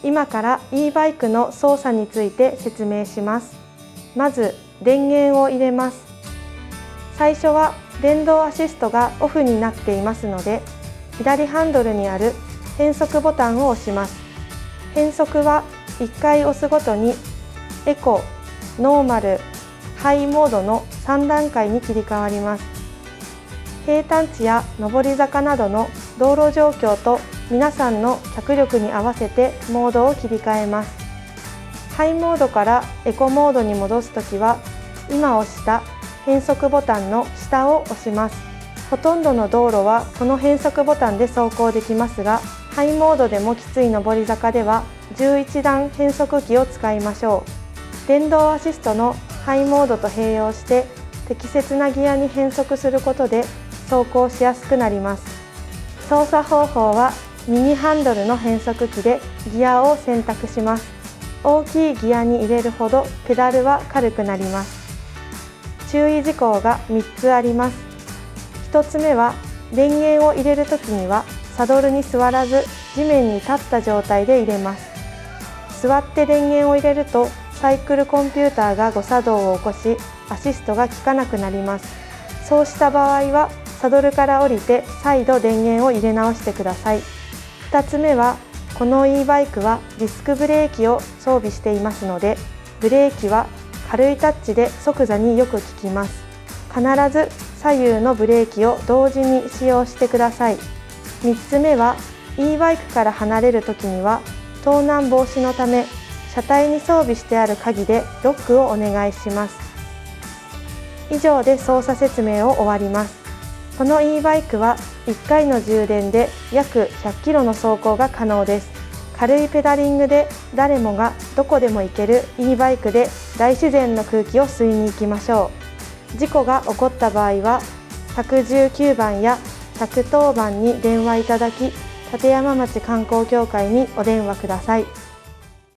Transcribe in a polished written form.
今から e バイクの操作について説明します。まず電源を入れます。最初は電動アシストがオフになっていますので、左ハンドルにある変速ボタンを押します。変速は1回押すごとにエコ、ノーマル、ハイモードの3段階に切り替わります。平坦地や上り坂などの道路状況と皆さんの脚力に合わせてモードを切り替えます。ハイモードからエコモードに戻すときは、今押した変速ボタンの下を押します。ほとんどの道路はこの変速ボタンで走行できますが、ハイモードでもきつい上り坂では11段変速機を使いましょう。電動アシストのハイモードと併用して適切なギアに変速することで走行しやすくなります。操作方法は右ハンドルの変速機でギアを選択します。大きいギアに入れるほどペダルは軽くなります。注意事項が3つあります。1つ目は電源を入れるときにはサドルに座らず地面に立った状態で入れます。座って電源を入れるとサイクルコンピューターが誤作動を起こしアシストが効かなくなります。そうした場合はサドルから降りて再度電源を入れ直してください。2つ目はこの e バイクはディスクブレーキを装備していますので、ブレーキは軽いタッチで即座によく効きます。必ず左右のブレーキを同時に使用してください。3つ目は e バイクから離れるときには盗難防止のため車体に装備してある鍵でロックをお願いします。以上で操作説明を終わります。この e バイクは1回の充電で約100キロの走行が可能です。軽いペダリングで誰もがどこでも行ける e バイクで大自然の空気を吸いに行きましょう。事故が起こった場合は119番や110番に電話いただき、立山町観光協会にお電話ください。